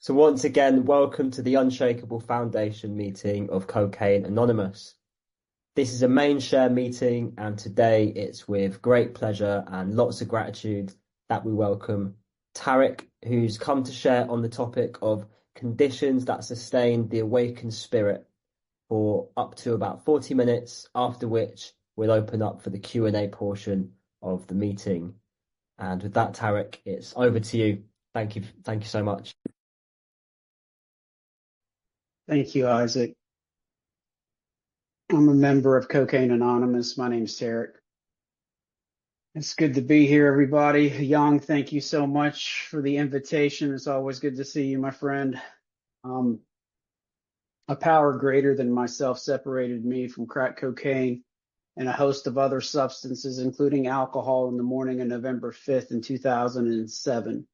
So once again, welcome to the Unshakable Foundation meeting of Cocaine Anonymous. This is a main share meeting, and today it's with great pleasure and lots of gratitude that we welcome Tarek, who's come to share on the topic of conditions that sustain the awakened spirit for up to about 40 minutes, after which we'll open up for the Q&A portion of the meeting. And with that, Tarek, it's over to you. Thank you. Thank you so much. Thank you, Isaac. I'm a member of Cocaine Anonymous. My name's Tarek. It's good to be here, everybody. Young, thank you so much for the invitation. It's always good to see you, my friend. A power greater than myself separated me from crack cocaine and a host of other substances, including alcohol, in the morning of November 5th in 2007.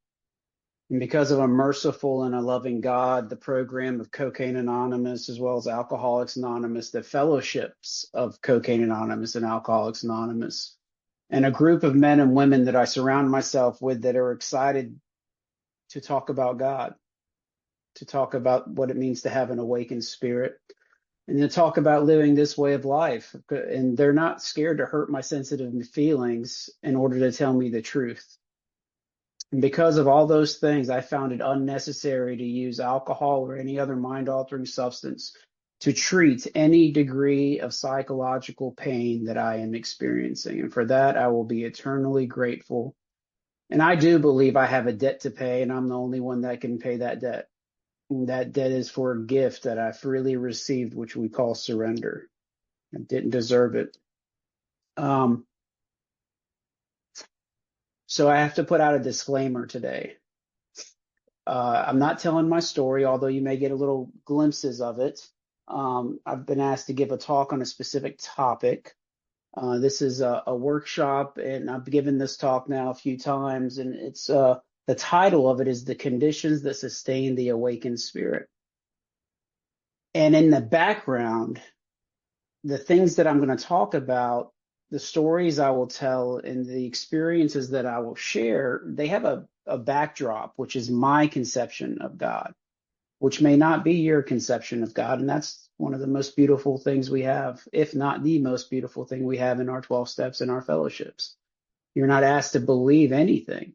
And because of a merciful and a loving God, the program of Cocaine Anonymous, as well as Alcoholics Anonymous, the fellowships of Cocaine Anonymous and Alcoholics Anonymous, and a group of men and women that I surround myself with that are excited to talk about God, to talk about what it means to have an awakened spirit, and to talk about living this way of life. And they're not scared to hurt my sensitive feelings in order to tell me the truth. And because of all those things, I found it unnecessary to use alcohol or any other mind-altering substance to treat any degree of psychological pain that I am experiencing. And for that, I will be eternally grateful. And I do believe I have a debt to pay, and I'm the only one that can pay that debt. And that debt is for a gift that I freely received, which we call surrender. I didn't deserve it. So I have to put out a disclaimer today. I'm not telling my story, although you may get a little glimpses of it. I've been asked to give a talk on a specific topic. This is a workshop, and I've given this talk now a few times, and it's the title of it is The Conditions That Sustain the Awakened Spirit. And in the background, the things that I'm going to talk about, the stories I will tell, and the experiences that I will share, they have a backdrop, which is my conception of God, which may not be your conception of God. And that's one of the most beautiful things we have, if not the most beautiful thing we have in our 12 steps and our fellowships. You're not asked to believe anything.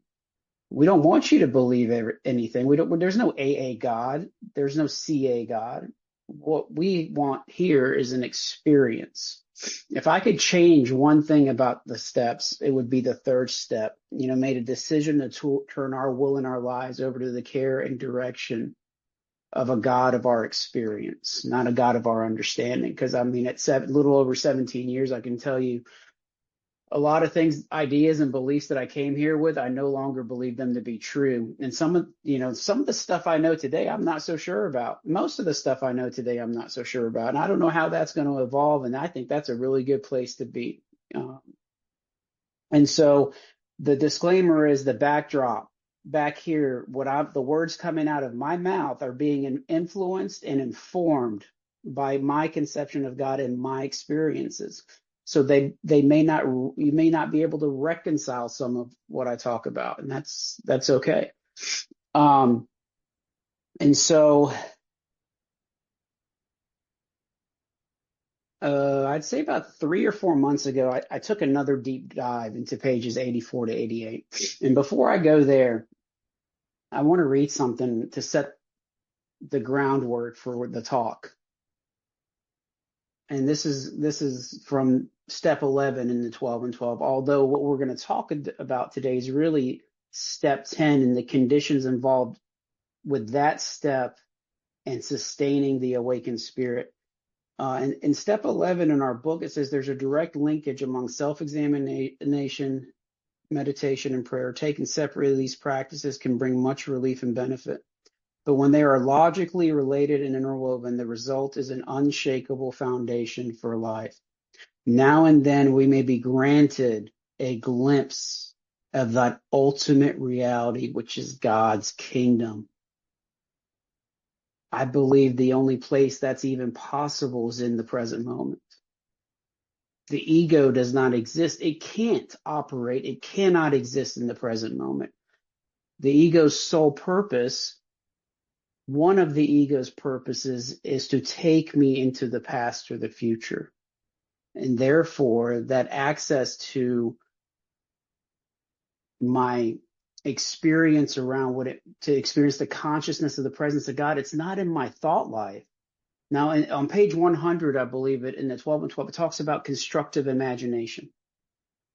We don't want you to believe anything. There's no AA God. There's no CA God. What we want here is an experience. If I could change one thing about the steps, it would be the third step. Made a decision to turn our will and our lives over to the care and direction of a God of our experience, not a God of our understanding. Because at little over 17 years, I can tell you a lot of things, ideas and beliefs that I came here with, I no longer believe them to be true. And some of the stuff I know today, I'm not so sure about. Most of the stuff I know today, I'm not so sure about. And I don't know how that's going to evolve. And I think that's a really good place to be. And so the disclaimer is the backdrop. Back here, the words coming out of my mouth are being influenced and informed by my conception of God and my experiences. So you may not be able to reconcile some of what I talk about, and that's okay. And so I'd say about 3 or 4 months ago, I took another deep dive into pages 84 to 88. And before I go there, I want to read something to set the groundwork for the talk. And this is from step 11 in the 12 and 12, although what we're going to talk about today is really step 10 and the conditions involved with that step and sustaining the awakened spirit. And in step 11 in our book, it says there's a direct linkage among self-examination, meditation, and prayer. Taken separately, these practices can bring much relief and benefit. But when they are logically related and interwoven, the result is an unshakable foundation for life. Now and then we may be granted a glimpse of that ultimate reality, which is God's kingdom. I believe the only place that's even possible is in the present moment. The ego does not exist. It can't operate. It cannot exist in the present moment. The ego's sole purpose one of the ego's purposes is to take me into the past or the future. And therefore, that access to my experience around to experience the consciousness of the presence of God, it's not in my thought life. Now, on page 100, I believe it, in the 12 and 12, it talks about constructive imagination.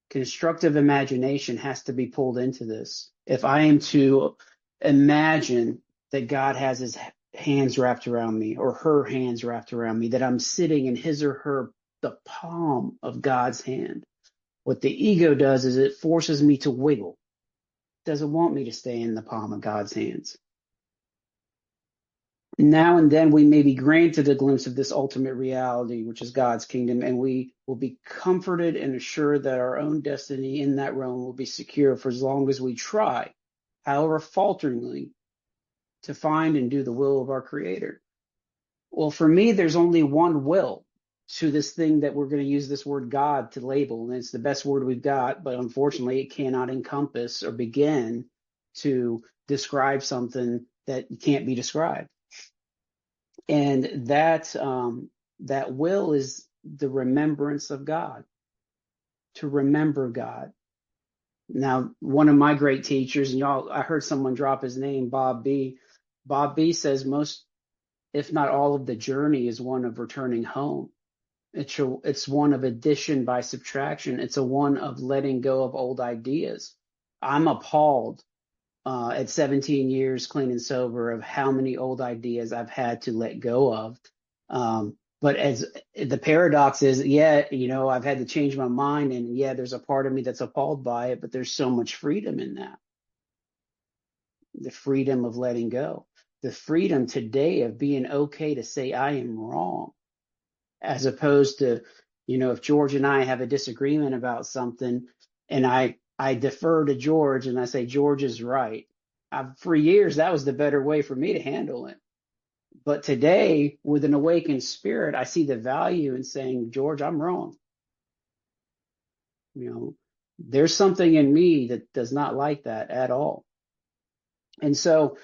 Constructive imagination has to be pulled into this. If I am to imagine that God has his hands wrapped around me or her hands wrapped around me, that I'm sitting in his or her, the palm of God's hand, what the ego does is it forces me to wiggle. It doesn't want me to stay in the palm of God's hands. Now and then we may be granted a glimpse of this ultimate reality, which is God's kingdom, and we will be comforted and assured that our own destiny in that realm will be secure for as long as we try, however falteringly, to find and do the will of our Creator. Well, for me, there's only one will to this thing that we're going to use this word God to label, and it's the best word we've got, but unfortunately it cannot encompass or begin to describe something that can't be described. And that will is the remembrance of God, to remember God. Now, one of my great teachers, and y'all, I heard someone drop his name, Bob B. Bob B says most, if not all, of the journey is one of returning home. It's one of addition by subtraction. It's a one of letting go of old ideas. I'm appalled at 17 years clean and sober of how many old ideas I've had to let go of. But as the paradox is, yeah, I've had to change my mind, and yeah, there's a part of me that's appalled by it, but there's so much freedom in that. The freedom of letting go, the freedom today of being okay to say I am wrong, as opposed to, if George and I have a disagreement about something and I defer to George and I say, George is right. For years, that was the better way for me to handle it. But today, with an awakened spirit, I see the value in saying, George, I'm wrong. There's something in me that does not like that at all. And so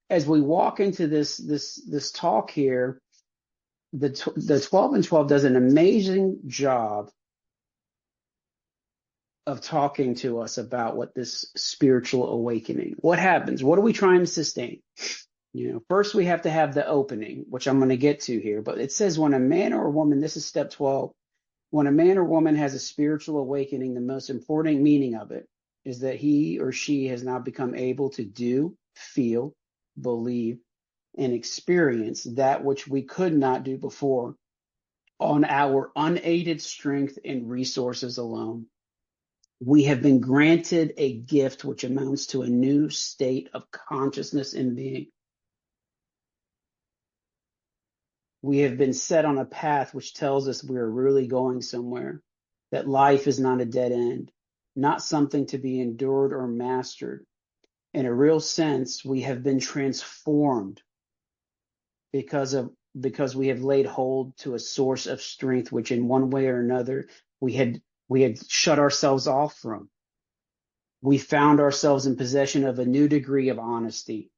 as we walk into this talk here, the 12 and 12 does an amazing job of talking to us about what this spiritual awakening, what happens, what are we trying to sustain? First we have to have the opening, which I'm going to get to here, but it says when a man or a woman, this is step 12, when a man or woman has a spiritual awakening, the most important meaning of it is that he or she has now become able to do, feel, believe, and experience that which we could not do before on our unaided strength and resources alone. We have been granted a gift which amounts to a new state of consciousness and being. We have been set on a path which tells us we are really going somewhere, that life is not a dead end, not something to be endured or mastered. In a real sense, we have been transformed because we have laid hold to a source of strength which in one way or another we had shut ourselves off from. We found ourselves in possession of a new degree of honesty,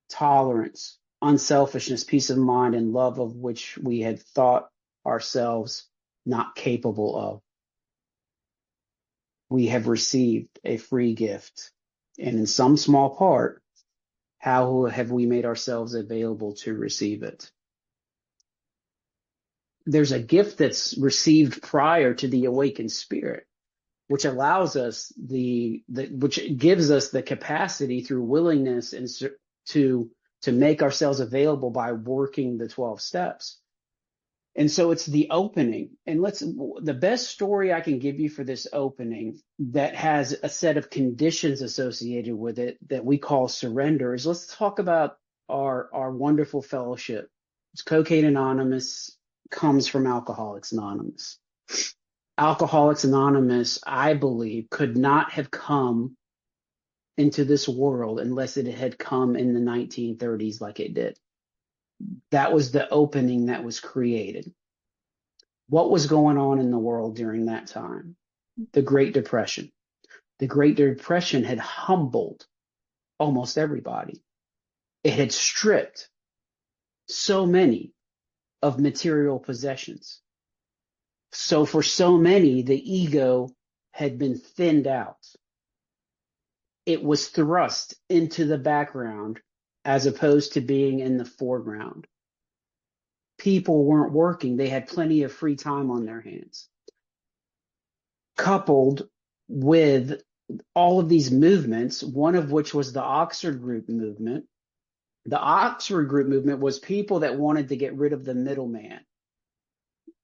tolerance, unselfishness, peace of mind, and love of which we had thought ourselves not capable of. We have received a free gift, and in some small part, how have we made ourselves available to receive it? There's a gift that's received prior to the awakened spirit, which allows us which gives us the capacity through willingness and to make ourselves available by working the 12 steps. And so it's the opening. And the best story I can give you for this opening that has a set of conditions associated with it that we call surrender is, let's talk about our wonderful fellowship. It's Cocaine Anonymous, comes from Alcoholics Anonymous. Alcoholics Anonymous, I believe, could not have come into this world unless it had come in the 1930s like it did. That was the opening that was created. What was going on in the world during that time? The Great Depression. The Great Depression had humbled almost everybody. It had stripped so many of material possessions. So for so many, the ego had been thinned out. It was thrust into the background as opposed to being in the foreground. People weren't working. They had plenty of free time on their hands. Coupled with all of these movements, one of which was the Oxford Group movement. The Oxford Group movement was people that wanted to get rid of the middleman.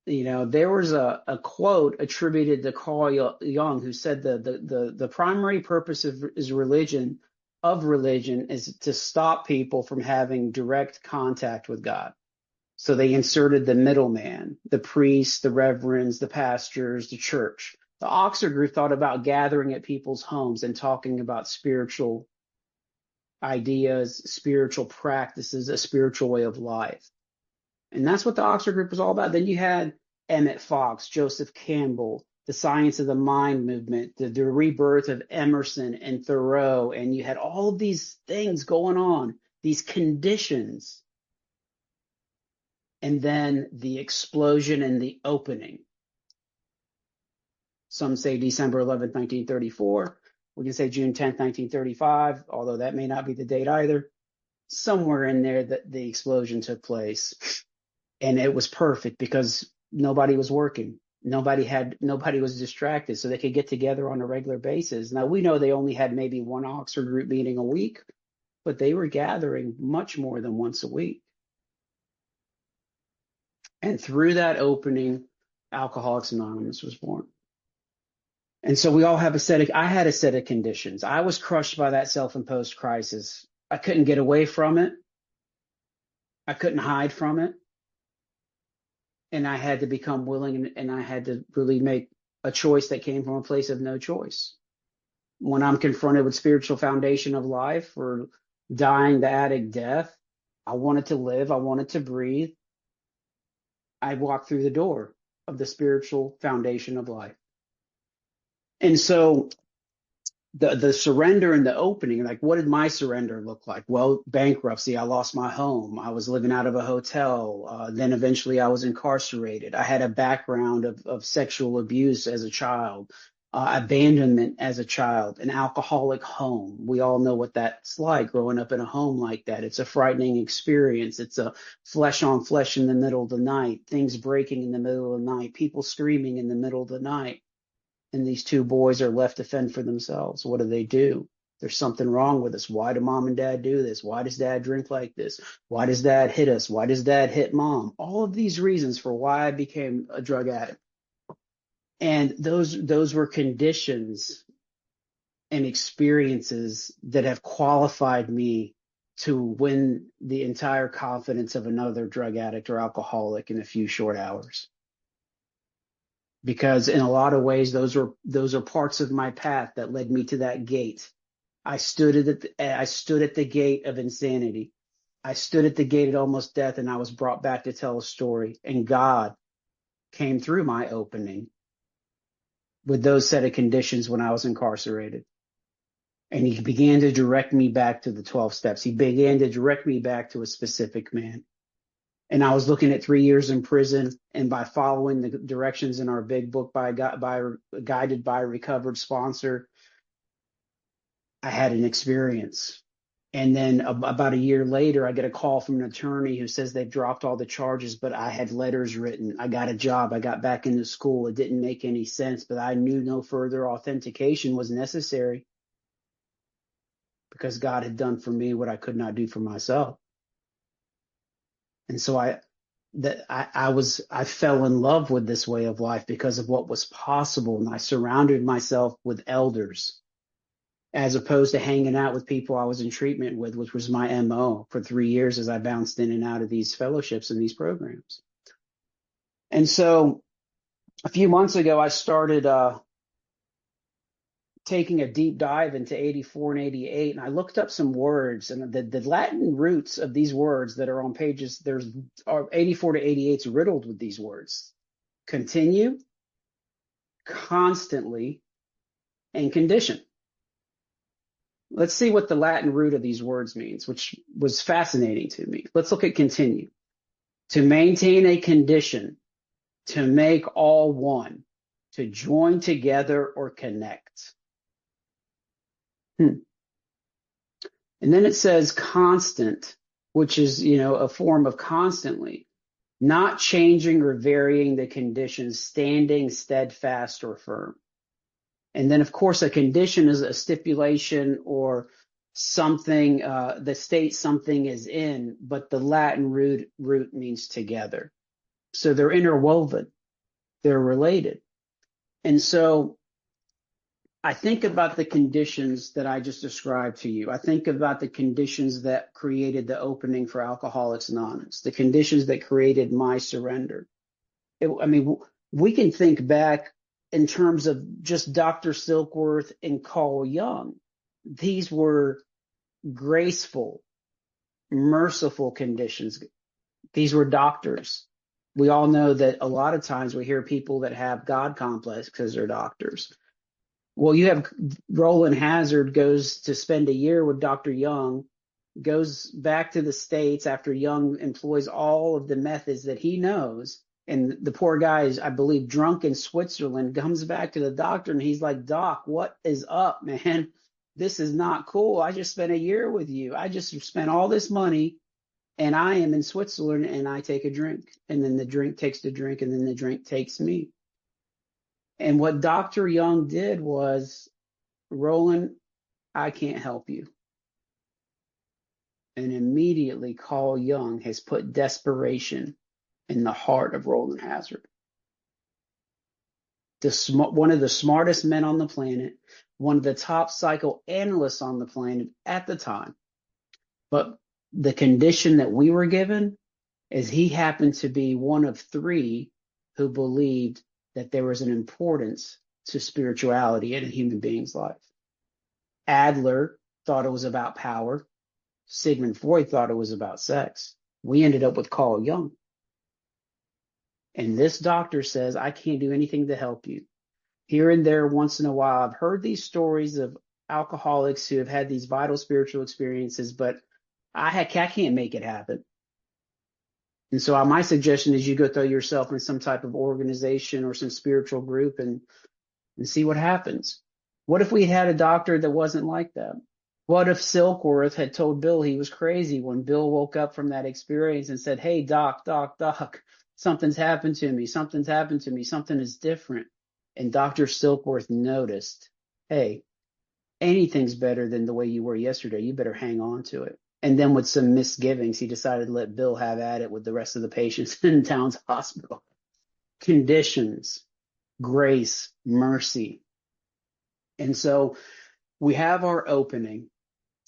There was a quote attributed to Carl Jung who said the primary purpose of religion is to stop people from having direct contact with God. So they inserted the middleman, the priests, the reverends, the pastors, the church. The Oxford Group thought about gathering at people's homes and talking about spiritual ideas, spiritual practices, a spiritual way of life. And that's what the Oxford Group was all about. Then you had Emmett Fox, Joseph Campbell, the science of the mind movement, the rebirth of Emerson and Thoreau. And you had all of these things going on, these conditions. And then the explosion and the opening. Some say December 11th, 1934. We can say June 10th, 1935, although that may not be the date either. Somewhere in there that the explosion took place. And it was perfect because nobody was working. Nobody was distracted, so they could get together on a regular basis. Now, we know they only had maybe one Oxford Group meeting a week, but they were gathering much more than once a week. And through that opening, Alcoholics Anonymous was born. And so we all have I had a set of conditions. I was crushed by that self-imposed crisis. I couldn't get away from it. I couldn't hide from it. And I had to become willing, and I had to really make a choice that came from a place of no choice. When I'm confronted with spiritual foundation of life or dying the addict death, I wanted to live. I wanted to breathe. I walked through the door of the spiritual foundation of life. And so the surrender and the opening, like, what did my surrender look like? Well, bankruptcy. I lost my home. I was living out of a hotel. Then eventually I was incarcerated. I had a background of sexual abuse as a child, abandonment as a child, an alcoholic home. We all know what that's like, growing up in a home like that. It's a frightening experience. It's a flesh on flesh in the middle of the night, things breaking in the middle of the night, people screaming in the middle of the night. And these two boys are left to fend for themselves. What do? There's something wrong with us. Why do mom and dad do this? Why does dad drink like this? Why does dad hit us? Why does dad hit mom? All of these reasons for why I became a drug addict. And those were conditions and experiences that have qualified me to win the entire confidence of another drug addict or alcoholic in a few short hours. Because in a lot of ways, those are parts of my path that led me to that gate. I stood at the gate of insanity. I stood at the gate of almost death, and I was brought back to tell a story. And God came through my opening with those set of conditions when I was incarcerated. And he began to direct me back to the 12 steps. He began to direct me back to a specific man. And I was looking at 3 years in prison, and by following the directions in our big book guided by a recovered sponsor, I had an experience. And then about a year later, I get a call from an attorney who says they've dropped all the charges, but I had letters written. I got a job. I got back into school. It didn't make any sense, but I knew no further authentication was necessary because God had done for me what I could not do for myself. And so I fell in love with this way of life because of what was possible. And I surrounded myself with elders as opposed to hanging out with people I was in treatment with, which was my MO for 3 years as I bounced in and out of these fellowships and these programs. And so a few months ago, I started taking a deep dive into 84 and 88, and I looked up some words, and the Latin roots of these words that are on pages, there's 84 to 88 is riddled with these words: continue, constantly, and condition. Let's see what the Latin root of these words means, which was fascinating to me. Let's look at continue. To maintain a condition, to make all one, to join together or connect. And then it says constant, which is, a form of constantly, not changing or varying the conditions, standing steadfast or firm. And then, of course, a condition is a stipulation or something that states something is in, but the Latin root means together. So they're interwoven, they're related. And so I think about the conditions that I just described to you. I think about the conditions that created the opening for Alcoholics Anonymous, the conditions that created my surrender. We can think back in terms of just Dr. Silkworth and Carl Jung. These were graceful, merciful conditions. These were doctors. We all know that a lot of times we hear people that have God complex because they're doctors. Well, you have Roland Hazard goes to spend a year with Dr. Jung, goes back to the States after Jung employs all of the methods that he knows. And the poor guy is, I believe, drunk in Switzerland, comes back to the doctor and he's like, Doc, what is up, man? This is not cool. I just spent a year with you. I just spent all this money and I am in Switzerland and I take a drink. And then the drink takes the drink and then the drink takes me. And what Dr. Jung did was, Roland, I can't help you. And immediately Carl Jung has put desperation in the heart of Roland Hazard. One of the smartest men on the planet, one of the top psychoanalysts on the planet at the time. But the condition that we were given is he happened to be one of three who believed that there was an importance to spirituality in a human being's life. Adler thought it was about power. Sigmund Freud thought it was about sex. We ended up with Carl Jung. And this doctor says, I can't do anything to help you. Here and there, once in a while, I've heard these stories of alcoholics who have had these vital spiritual experiences, but I can't make it happen. And so my suggestion is you go throw yourself in some type of organization or some spiritual group and see what happens. What if we had a doctor that wasn't like that? What if Silkworth had told Bill he was crazy when Bill woke up from that experience and said, hey, doc, something's happened to me. Something is different. And Dr. Silkworth noticed, hey, anything's better than the way you were yesterday. You better hang on to it. And then with some misgivings, he decided to let Bill have at it with the rest of the patients in town's hospital. Conditions, grace, mercy. And so we have our opening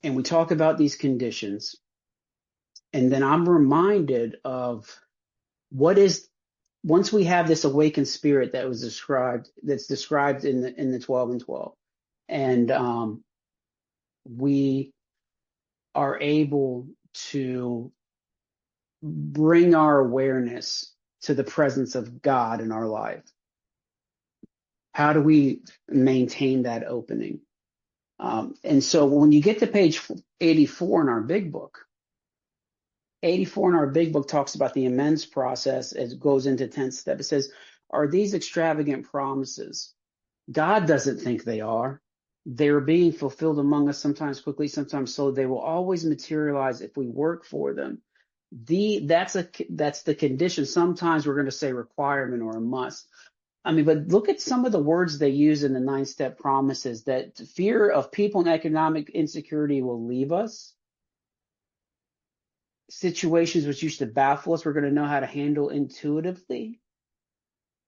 and we talk about these conditions. And then I'm reminded of once we have this awakened spirit that's described in the 12 and 12. And we are able to bring our awareness to the presence of God in our life. How do we maintain that opening? And so when you get to page 84 in our big book, 84 in our big book talks about the amends process. It goes into 10th step. It says, are these extravagant promises? God doesn't think they are. They're being fulfilled among us, sometimes quickly, sometimes slowly. They will always materialize if we work for them. That's the condition. Sometimes we're going to say requirement or a must. But look at some of the words they use in the 9-step promises, that fear of people and economic insecurity will leave us. Situations which used to baffle us, we're going to know how to handle intuitively.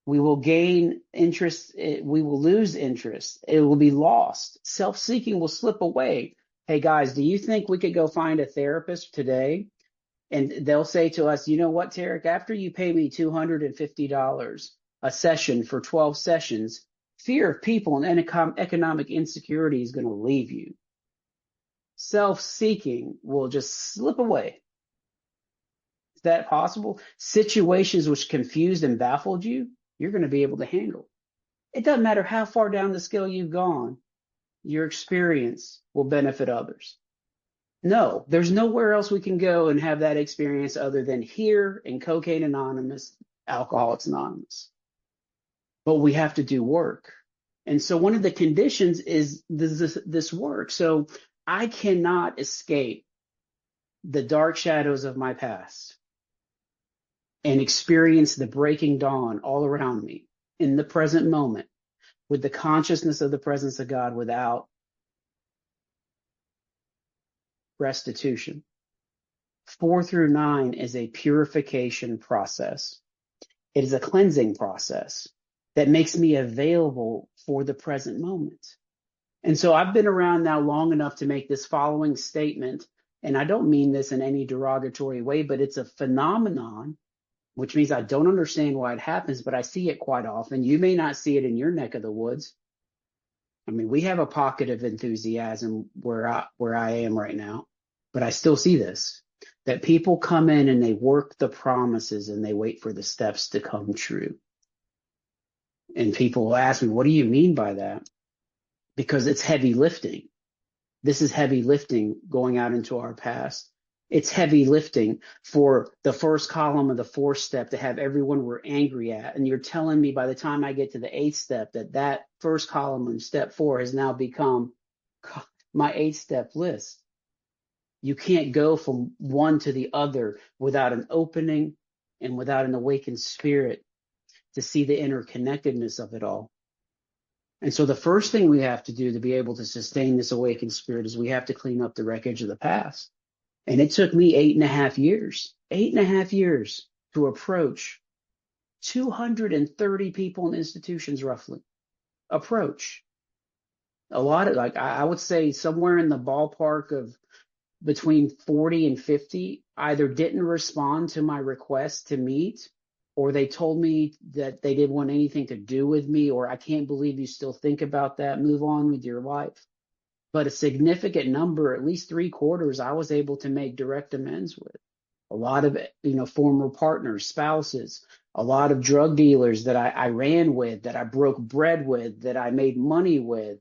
We will gain interest. We will lose interest. It will be lost. Self-seeking will slip away. Hey, guys, do you think we could go find a therapist today? And they'll say to us, you know what, Tarek, after you pay me $250 a session for 12 sessions, fear of people and economic insecurity is going to leave you. Self-seeking will just slip away. Is that possible? Situations which confused and baffled you, you're going to be able to handle. It doesn't matter how far down the scale you've gone. your experience will benefit others. No, there's nowhere else we can go and have that experience other than here in Cocaine Anonymous, Alcoholics Anonymous. But we have to do work. And so one of the conditions is this work. So I cannot escape the dark shadows of my past and experience the breaking dawn all around me in the present moment with the consciousness of the presence of God without restitution. 4 through 9 is a purification process. It is a cleansing process that makes me available for the present moment. And so I've been around now long enough to make this following statement, and I don't mean this in any derogatory way, but it's a phenomenon, which means I don't understand why it happens, but I see it quite often. You may not see it in your neck of the woods. I mean, we have a pocket of enthusiasm where I am right now, but I still see this, that people come in and they work the promises and they wait for the steps to come true. And people will ask me, what do you mean by that? Because it's heavy lifting. This is heavy lifting going out into our past. It's heavy lifting for the first column of the 4th step to have everyone we're angry at. And you're telling me by the time I get to the 8th step that first column in step 4 has now become my 8-step list. You can't go from one to the other without an opening and without an awakened spirit to see the interconnectedness of it all. And so the first thing we have to do to be able to sustain this awakened spirit is we have to clean up the wreckage of the past. And it took me 8.5 years to approach 230 people in institutions, roughly. Approach. A lot of, like, I would say somewhere in the ballpark of between 40 and 50 either didn't respond to my request to meet, or they told me that they didn't want anything to do with me, or I can't believe you still think about that, move on with your life. But a significant number, at least 3/4, I was able to make direct amends with. A lot of, former partners, spouses, a lot of drug dealers that I ran with, that I broke bread with, that I made money with,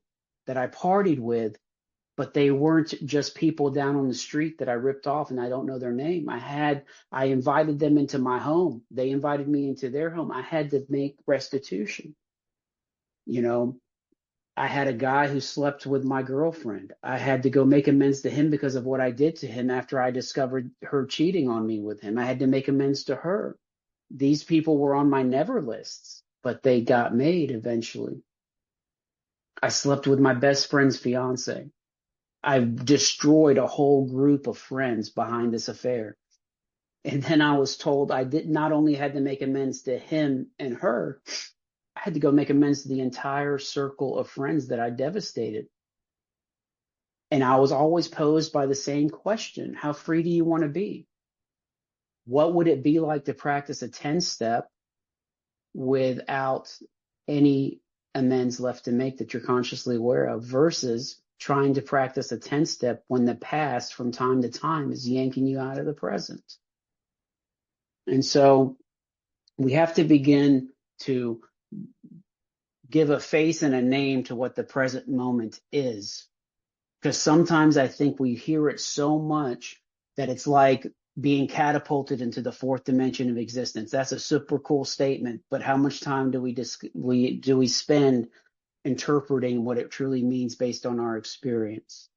that I partied with, but they weren't just people down on the street that I ripped off and I don't know their name. I invited them into my home. They invited me into their home. I had to make restitution. I had a guy who slept with my girlfriend. I had to go make amends to him because of what I did to him after I discovered her cheating on me with him. I had to make amends to her. These people were on my never lists, but they got made eventually. I slept with my best friend's fiance. I destroyed a whole group of friends behind this affair. And then I was told I did not only had to make amends to him and her, I had to go make amends to the entire circle of friends that I devastated. And I was always posed by the same question: how free do you want to be? What would it be like to practice a 10-step without any amends left to make that you're consciously aware of, versus trying to practice a 10-step when the past from time to time is yanking you out of the present? And so we have to begin to give a face and a name to what the present moment is. Because sometimes I think we hear it so much that it's like being catapulted into the 4th dimension of existence. That's a super cool statement, but how much time do we spend interpreting what it truly means based on our experience?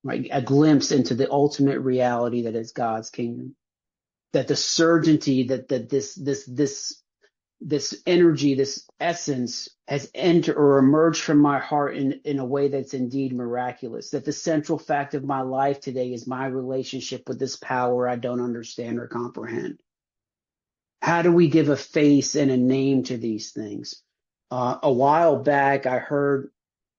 Right? A glimpse into the ultimate reality that is God's kingdom. That the certainty that this energy, this essence has entered or emerged from my heart in a way that's indeed miraculous. That the central fact of my life today is my relationship with this power I don't understand or comprehend. How do we give a face and a name to these things? A while back, I heard,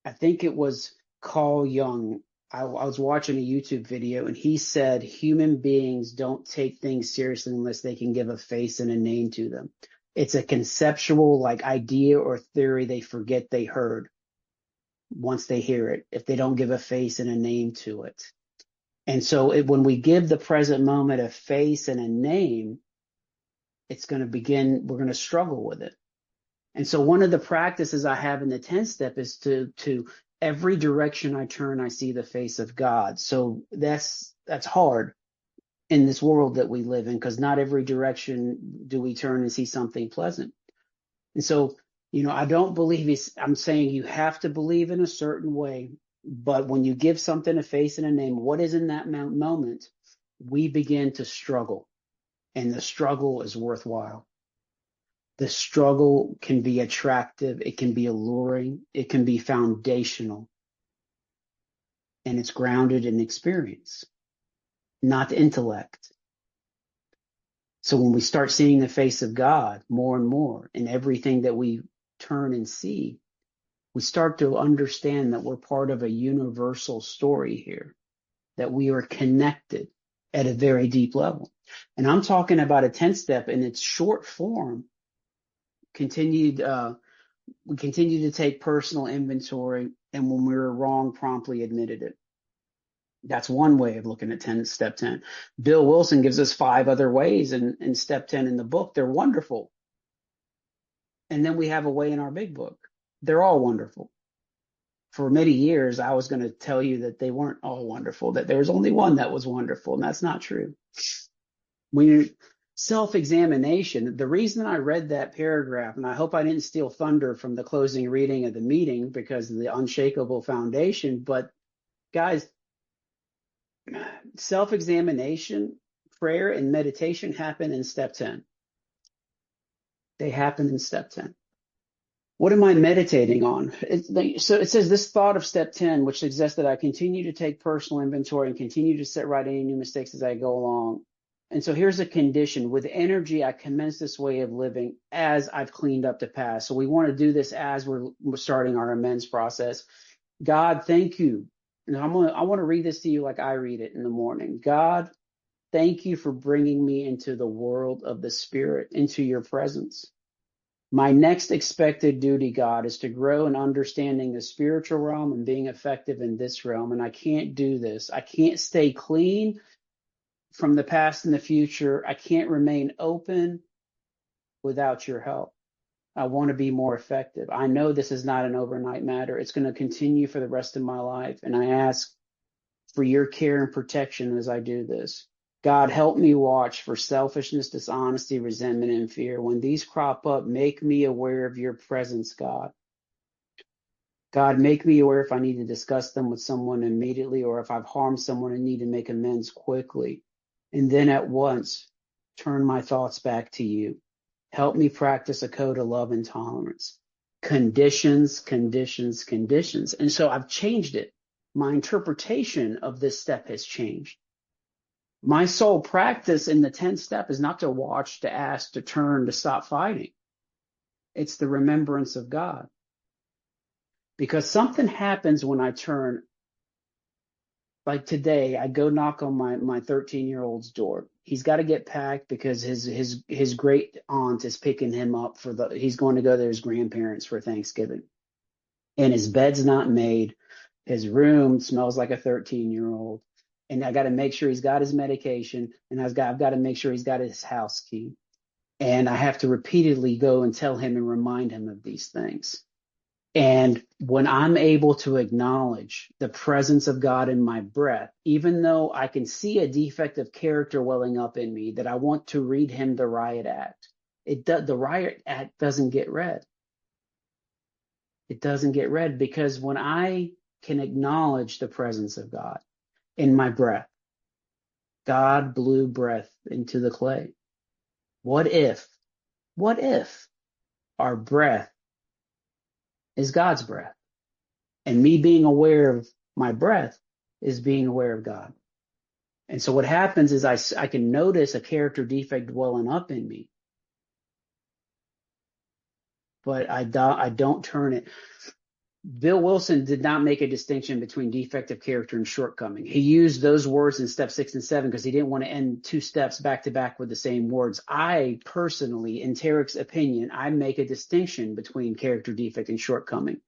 I think it was Carl Jung. I was watching a YouTube video and he said human beings don't take things seriously unless they can give a face and a name to them. It's a conceptual idea or theory they forget they heard once they hear it, if they don't give a face and a name to it. And so when we give the present moment a face and a name, we're going to struggle with it. And so one of the practices I have in the 10th step is to Every direction I turn, I see the face of God. So that's hard in this world that we live in, because not every direction do we turn and see something pleasant. And so, I don't believe I'm saying you have to believe in a certain way, but when you give something a face and a name, what is in that moment, we begin to struggle, and the struggle is worthwhile. The struggle can be attractive, it can be alluring, it can be foundational, and it's grounded in experience, not intellect. So when we start seeing the face of God more and more in everything that we turn and see, we start to understand that we're part of a universal story here, that we are connected at a very deep level. And I'm talking about a 10 step in its short form. We continue to take personal inventory, and when we were wrong, promptly admitted it. That's one way of looking at step 10. Bill Wilson gives us 5 other ways in step 10 in the book. They're wonderful. And then we have a way in our big book. They're all wonderful. For many years, I was going to tell you that they weren't all wonderful, that there was only one that was wonderful, and that's not true. Self-examination, the reason I read that paragraph, and I hope I didn't steal thunder from the closing reading of the meeting because of the Unshakable Foundation, but guys, self-examination, prayer, and meditation happen in step 10. They happen in step 10. What am I meditating on? So it says this thought of step 10, which suggests that I continue to take personal inventory and continue to set right any new mistakes as I go along. And so here's a condition. With energy, I commence this way of living as I've cleaned up the past. So we want to do this as we're starting our amends process. God, thank you. And I want to read this to you like I read it in the morning. God, thank you for bringing me into the world of the Spirit, into your presence. My next expected duty, God, is to grow in understanding the spiritual realm and being effective in this realm. And I can't do this. I can't stay clean from the past and the future. I can't remain open without your help. I want to be more effective. I know this is not an overnight matter. It's going to continue for the rest of my life. And I ask for your care and protection as I do this. God, help me watch for selfishness, dishonesty, resentment, and fear. When these crop up, make me aware of your presence, God. God, make me aware if I need to discuss them with someone immediately or if I've harmed someone and need to make amends quickly. And then at once, turn my thoughts back to you. Help me practice a code of love and tolerance. Conditions, conditions, conditions. And so I've changed it. My interpretation of this step has changed. My sole practice in the 10th step is not to watch, to ask, to turn, to stop fighting. It's the remembrance of God. Because something happens when I turn. Like today, I go knock on my 13-year-old's door. He's got to get packed because his great aunt is picking him up he's going to go to his grandparents for Thanksgiving. And his bed's not made. His room smells like a 13-year-old. And I got to make sure he's got his medication, and I've got to make sure he's got his house key. And I have to repeatedly go and tell him and remind him of these things. And when I'm able to acknowledge the presence of God in my breath, even though I can see a defect of character welling up in me that I want to read him the riot act, the riot act doesn't get read. It doesn't get read because when I can acknowledge the presence of God in my breath, God blew breath into the clay. What if our breath is God's breath? And me being aware of my breath is being aware of God. And so what happens is I can notice a character defect dwelling up in me, but I don't turn it. Bill Wilson did not make a distinction between defective character and shortcoming. He used those words in step 6 and 7 because he didn't want to end 2 steps back to back with the same words. I personally, in Tarek's opinion, I make a distinction between character defect and shortcoming.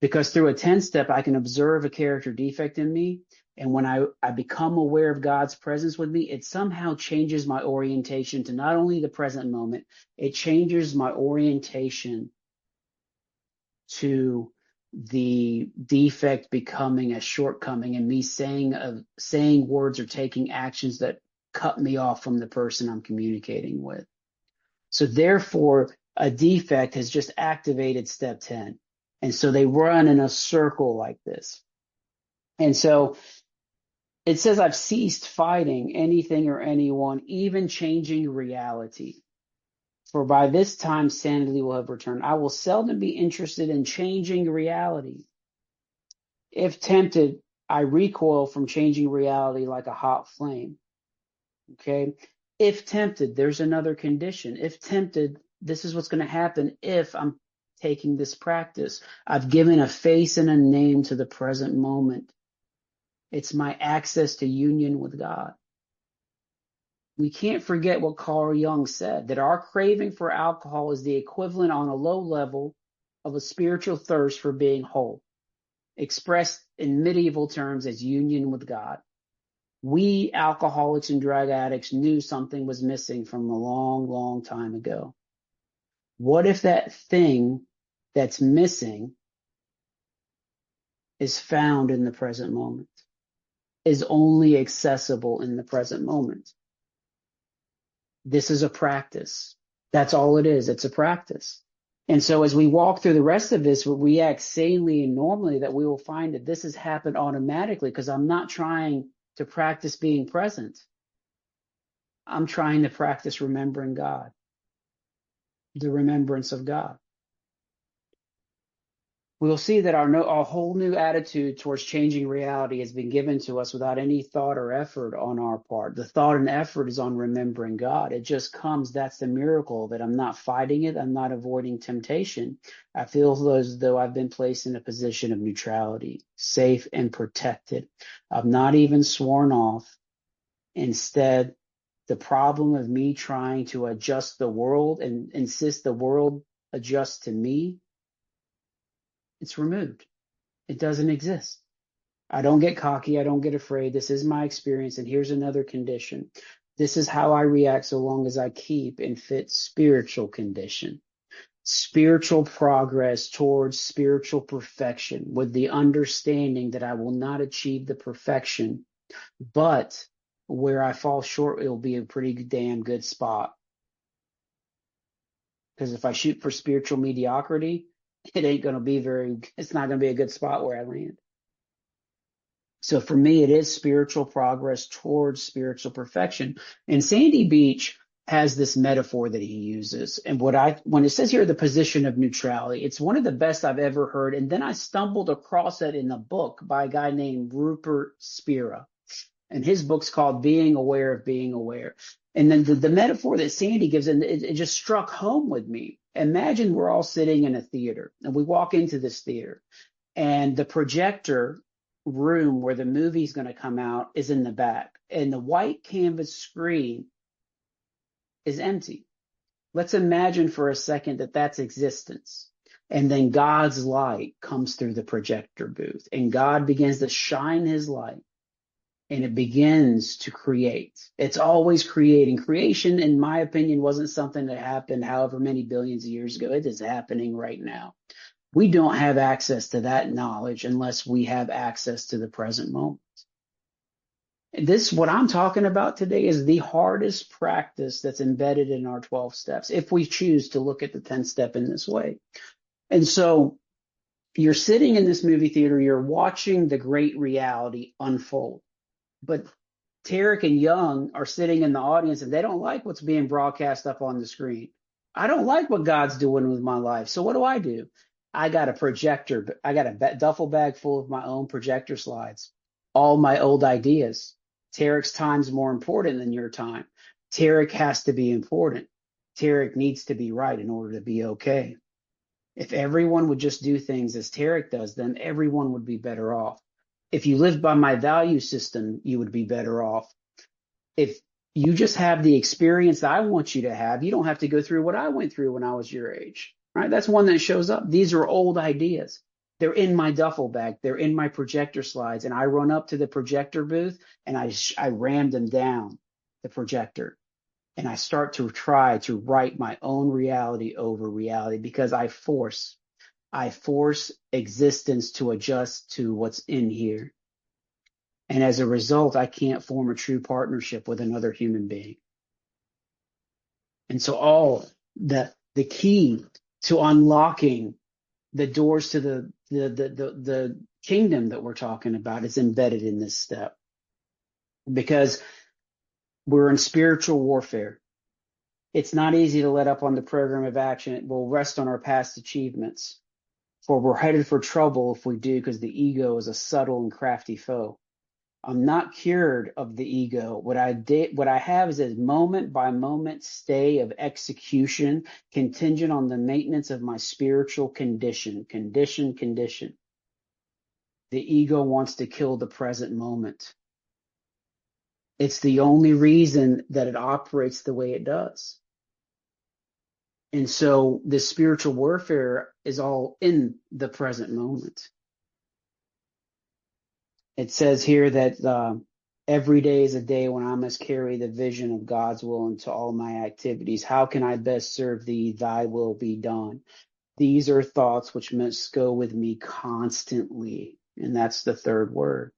Because through a 10 step, I can observe a character defect in me. And when I become aware of God's presence with me, it somehow changes my orientation to not only the present moment, it changes my orientation to the defect becoming a shortcoming and me saying words or taking actions that cut me off from the person I'm communicating with. So therefore, a defect has just activated step 10. And so they run in a circle like this. And so it says, I've ceased fighting anything or anyone, even changing reality. For by this time, sanity will have returned. I will seldom be interested in changing reality. If tempted, I recoil from changing reality like a hot flame. Okay. If tempted, there's another condition. If tempted, this is what's going to happen if I'm taking this practice. I've given a face and a name to the present moment. It's my access to union with God. We can't forget what Carl Jung said, that our craving for alcohol is the equivalent on a low level of a spiritual thirst for being whole, expressed in medieval terms as union with God. We alcoholics and drug addicts knew something was missing from a long, long time ago. What if that thing that's missing is found in the present moment, is only accessible in the present moment? This is a practice. That's all it is. It's a practice. And so as we walk through the rest of this, we act sanely and normally, that we will find that this has happened automatically, because I'm not trying to practice being present. I'm trying to practice remembering God, the remembrance of God. We'll see that our whole new attitude towards changing reality has been given to us without any thought or effort on our part. The thought and effort is on remembering God. It just comes. That's the miracle, that I'm not fighting it. I'm not avoiding temptation. I feel as though I've been placed in a position of neutrality, safe and protected. I'm not even sworn off. Instead, the problem of me trying to adjust the world and insist the world adjust to me, it's removed. It doesn't exist. I don't get cocky. I don't get afraid. This is my experience. And here's another condition. This is how I react so long as I keep in fit spiritual condition, spiritual progress towards spiritual perfection, with the understanding that I will not achieve the perfection, but where I fall short, it'll be a pretty damn good spot. Because if I shoot for spiritual mediocrity, it's not going to be a good spot where I land. So for me, it is spiritual progress towards spiritual perfection. And Sandy Beach has this metaphor that he uses. And when it says here, the position of neutrality, it's one of the best I've ever heard. And then I stumbled across it in a book by a guy named Rupert Spira. And his book's called Being Aware of Being Aware. And then the metaphor that Sandy gives, and it just struck home with me. Imagine we're all sitting in a theater, and we walk into this theater, and the projector room where the movie's going to come out is in the back, and the white canvas screen is empty. Let's imagine for a second that that's existence. And then God's light comes through the projector booth, and God begins to shine his light. And it begins to create. It's always creating. Creation, in my opinion, wasn't something that happened however many billions of years ago. It is happening right now. We don't have access to that knowledge unless we have access to the present moment. What I'm talking about today is the hardest practice that's embedded in our 12 steps, if we choose to look at the 10th step in this way. And so you're sitting in this movie theater, you're watching the great reality unfold. But Tarek and Young are sitting in the audience, and they don't like what's being broadcast up on the screen. I don't like what God's doing with my life. So what do? I got a projector. I got a duffel bag full of my own projector slides, all my old ideas. Tarek's time's more important than your time. Tarek has to be important. Tarek needs to be right in order to be okay. If everyone would just do things as Tarek does, then everyone would be better off. If you lived by my value system, you would be better off. If you just have the experience that I want you to have, you don't have to go through what I went through when I was your age, right? That's one that shows up. These are old ideas. They're in my duffel bag. They're in my projector slides. And I run up to the projector booth and I ram them down the projector. And I start to try to write my own reality over reality, because I force I force existence to adjust to what's in here. And as a result, I can't form a true partnership with another human being. And so all the key to unlocking the doors to the kingdom that we're talking about is embedded in this step, because we're in spiritual warfare. It's not easy to let up on the program of action. It will rest on our past achievements, for we're headed for trouble if we do, because the ego is a subtle and crafty foe. I'm not cured of the ego. What I have is a moment by moment stay of execution contingent on the maintenance of my spiritual condition. The ego wants to kill the present moment. It's the only reason that it operates the way it does. And so the spiritual warfare is all in the present moment. It says here that every day is a day when I must carry the vision of God's will into all my activities. How can I best serve thee? Thy will be done. These are thoughts which must go with me constantly. And that's the third word.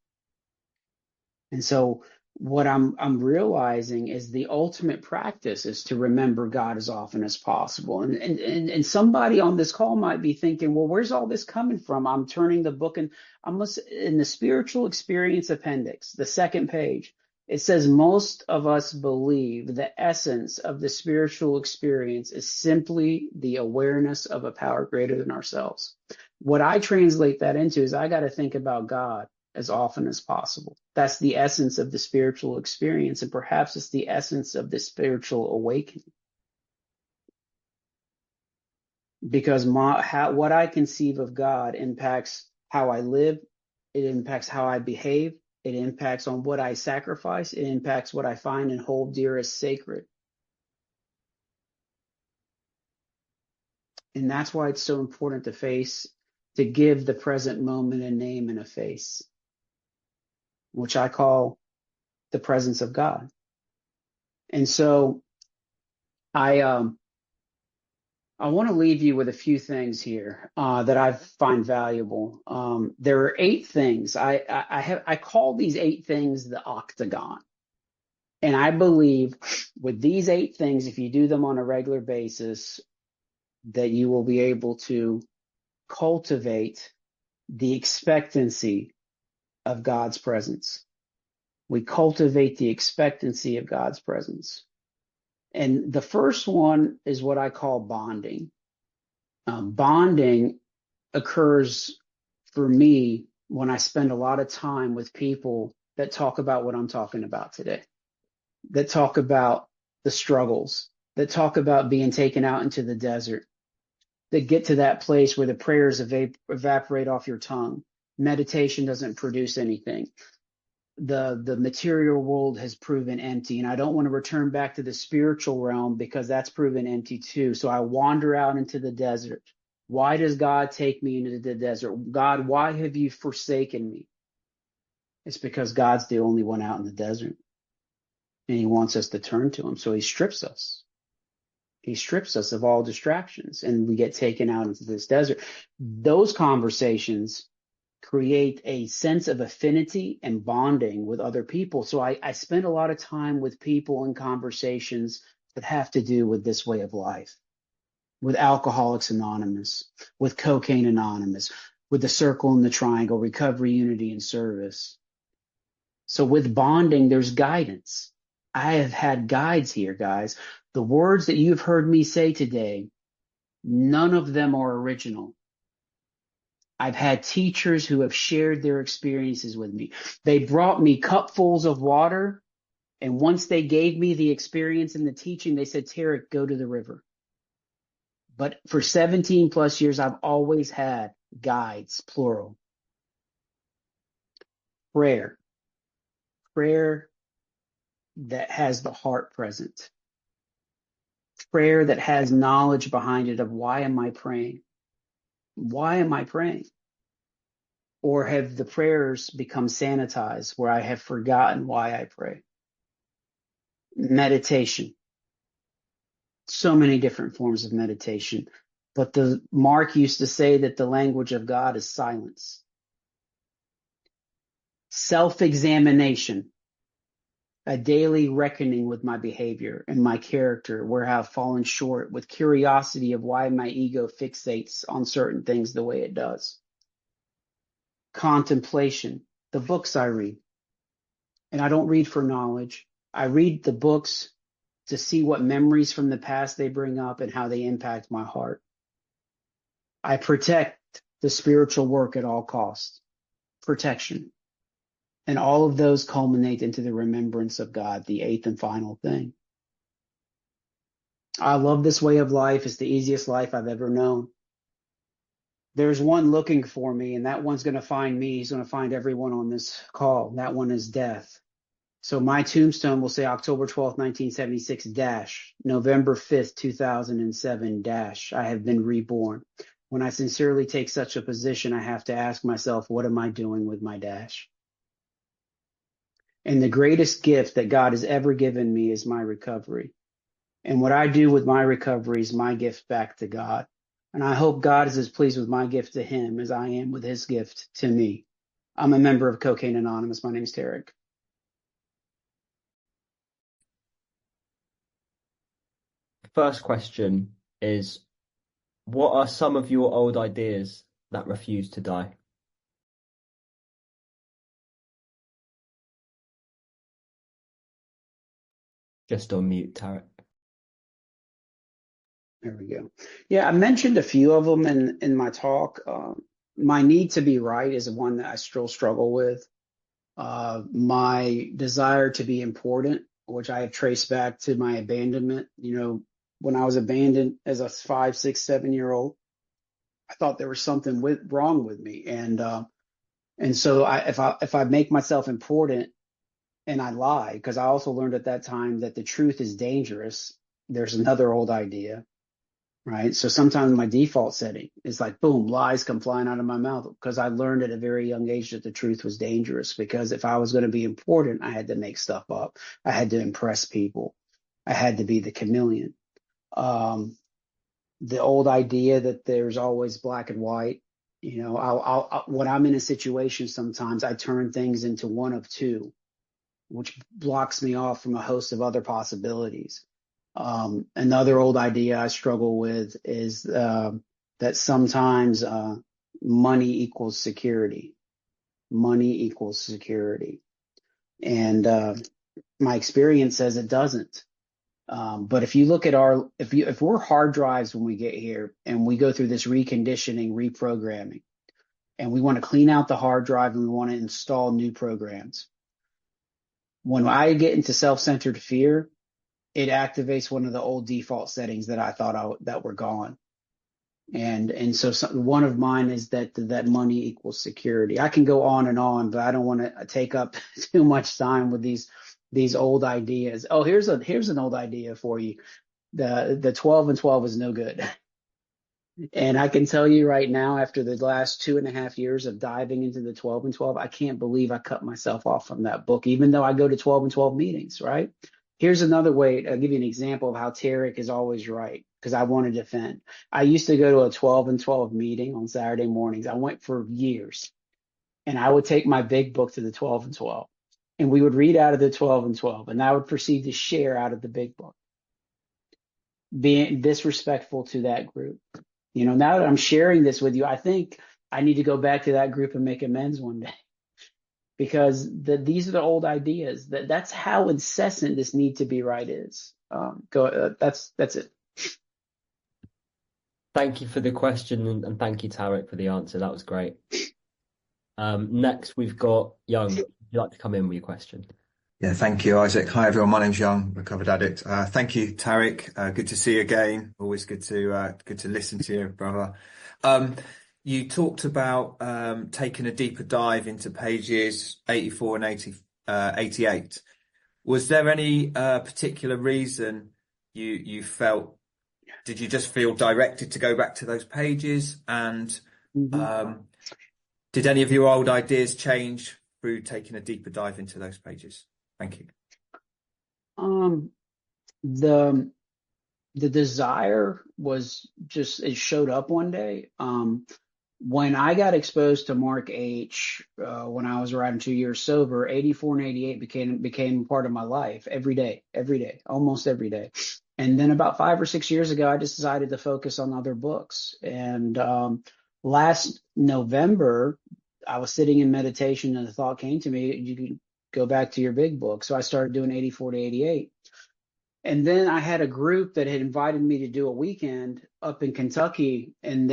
And so what I'm realizing is the ultimate practice is to remember God as often as possible. And somebody on this call might be thinking, well, where's all this coming from? I'm turning the book and I'm in the spiritual experience appendix, the second page. It says most of us believe the essence of the spiritual experience is simply the awareness of a power greater than ourselves. What I translate that into is I got to think about God as often as possible. That's the essence of the spiritual experience, and perhaps it's the essence of the spiritual awakening. Because what I conceive of God impacts how I live, it impacts how I behave, it impacts on what I sacrifice, it impacts what I find and hold dear as sacred. And that's why it's so important to give the present moment a name and a face, which I call the presence of God. And so I want to leave you with a few things here that I find valuable. There are 8 things. I call these 8 things the octagon. And I believe with these 8 things, if you do them on a regular basis, that you will be able to cultivate the expectancy of God's presence. We cultivate the expectancy of God's presence. And the first one is what I call bonding. Bonding occurs for me when I spend a lot of time with people that talk about what I'm talking about today, that talk about the struggles, that talk about being taken out into the desert, that get to that place where the prayers evaporate off your tongue. Meditation doesn't produce anything. The material world has proven empty, and I don't want to return back to the spiritual realm because that's proven empty too. So I wander out into the desert. Why does God take me into the desert? God, why have you forsaken me? It's because God's the only one out in the desert, and he wants us to turn to him. So he strips us. He strips us of all distractions, and we get taken out into this desert. Those conversations create a sense of affinity and bonding with other people. So I spend a lot of time with people in conversations that have to do with this way of life, with Alcoholics Anonymous, with Cocaine Anonymous, with the Circle and the Triangle, Recovery, Unity, and Service. So with bonding, there's guidance. I have had guides here, guys. The words that you've heard me say today, none of them are original. I've had teachers who have shared their experiences with me. They brought me cupfuls of water, and once they gave me the experience and the teaching, they said, Tarek, go to the river. But for 17 plus years, I've always had guides, plural. Prayer that has the heart present. Prayer that has knowledge behind it of why am I praying? Why am I praying? Or have the prayers become sanitized where I have forgotten why I pray? Meditation. So many different forms of meditation. But the Mark used to say that the language of God is silence. Self-examination, a daily reckoning with my behavior and my character, where I have fallen short, with curiosity of why my ego fixates on certain things the way it does. Contemplation, the books I read. And I don't read for knowledge. I read the books to see what memories from the past they bring up and how they impact my heart. I protect the spiritual work at all costs. Protection. And all of those culminate into the remembrance of God, the eighth and final thing. I love this way of life. It's the easiest life I've ever known. There's one looking for me, and that one's going to find me. He's going to find everyone on this call. That one is death. So my tombstone will say October 12th, 1976 dash, November 5th, 2007 dash. I have been reborn. When I sincerely take such a position, I have to ask myself, what am I doing with my dash? And the greatest gift that God has ever given me is my recovery. And what I do with my recovery is my gift back to God. And I hope God is as pleased with my gift to him as I am with his gift to me. I'm a member of Cocaine Anonymous. My name is Tarek. First question is, what are some of your old ideas that refuse to die? Just on mute, Tarek. There we go. Yeah, I mentioned a few of them in my talk. My need to be right is one that I still struggle with. My desire to be important, which I have traced back to my abandonment. You know, when I was abandoned as a 5, 6, 7-year-old, I thought there was something wrong with me. And so if I make myself important and I lie, because I also learned at that time that the truth is dangerous. There's another old idea. Right. So sometimes my default setting is like, boom, lies come flying out of my mouth because I learned at a very young age that the truth was dangerous, because if I was going to be important, I had to make stuff up. I had to impress people. I had to be the chameleon. The old idea that there's always black and white, you know, when I'm in a situation, sometimes I turn things into one of two, which blocks me off from a host of other possibilities. Another old idea I struggle with is that sometimes money equals security. Money equals security. And my experience says it doesn't. But if you look at if we're hard drives when we get here and we go through this reconditioning, reprogramming, and we want to clean out the hard drive and we want to install new programs. When I get into self-centered fear, it activates one of the old default settings that I thought that were gone. And so one of mine is that money equals security. I can go on, but I don't want to take up too much time with these old ideas. Oh, here's an old idea for you. The 12 and 12 is no good. And I can tell you right now, after the last 2.5 years of diving into the 12 and 12, I can't believe I cut myself off from that book, even though I go to 12 and 12 meetings, right? Here's another way. I'll give you an example of how Tarek is always right, because I want to defend. I used to go to a 12 and 12 meeting on Saturday mornings. I went for years, and I would take my big book to the 12 and 12, and we would read out of the 12 and 12, and I would proceed to share out of the big book, being disrespectful to that group. You know, now that I'm sharing this with you, I think I need to go back to that group and make amends one day, because these are the old ideas. That's how incessant this need to be right is. That's it. Thank you for the question, and thank you, Tarek, for the answer. That was great. Next, we've got Young. Would you like to come in with your question? Yeah, thank you, Isaac. Hi, everyone. My name's Young, recovered addict. Thank you, Tarek. Good to see you again. Always good to listen to you, brother. You talked about taking a deeper dive into pages 84 and 88. Was there any particular reason you felt? Did you just feel directed to go back to those pages? And did any of your old ideas change through taking a deeper dive into those pages? Thank you. the desire was just, it showed up one day. When I got exposed to Mark H, when I was around 2 years sober, 84 and 88 became part of my life every day, almost every day. And then about 5 or 6 years ago, I just decided to focus on other books. And last November, I was sitting in meditation and the thought came to me, you can go back to your big book. So I started doing 84 to 88. And then I had a group that had invited me to do a weekend up in Kentucky, and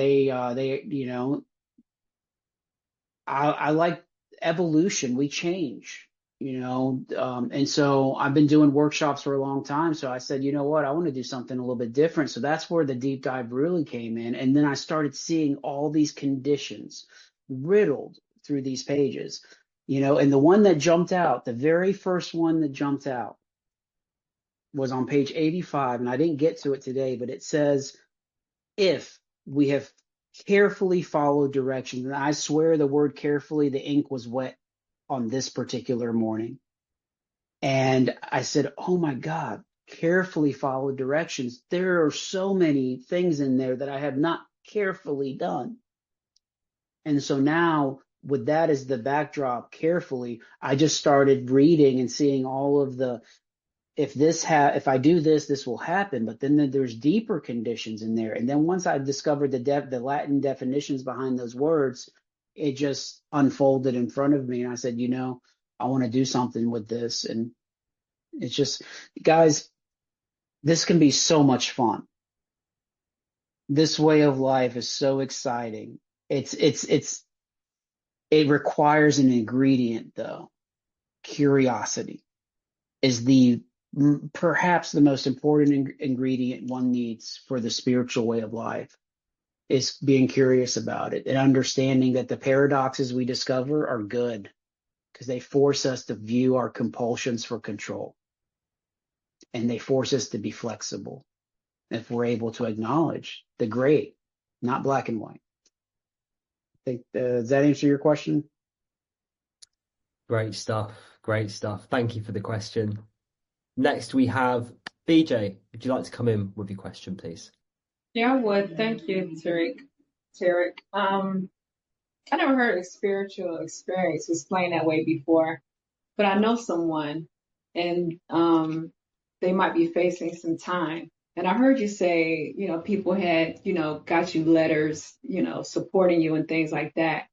I like evolution. We change, and so I've been doing workshops for a long time. So I said, you know what, I want to do something a little bit different. So that's where the deep dive really came in. And then I started seeing all these conditions riddled through these pages, and the one that jumped out, the very first one that jumped out was on page 85. And I didn't get to it today, but it says, if we have carefully followed directions, and I swear the word carefully, the ink was wet on this particular morning. And I said, oh my God, carefully followed directions. There are so many things in there that I have not carefully done. And so now, with that as the backdrop, carefully, I just started reading and seeing all of the, if I do this, this will happen. But then there's deeper conditions in there. And then once I discovered the Latin definitions behind those words, it just unfolded in front of me. And I said, I want to do something with this. And it's just, guys, this can be so much fun. This way of life is so exciting. It requires an ingredient though. Curiosity is perhaps the most important ingredient one needs for the spiritual way of life, is being curious about it and understanding that the paradoxes we discover are good because they force us to view our compulsions for control, and they force us to be flexible if we're able to acknowledge the gray, not black and white. Does that answer your question? Great stuff. Great stuff. Thank you for the question. Next, we have BJ. Would you like to come in with your question, please? Yeah, I would. Thank you, Tarek. I never heard a spiritual experience explained that way before, but I know someone, and they might be facing some time. And I heard you say, people had, got you letters, supporting you and things like that.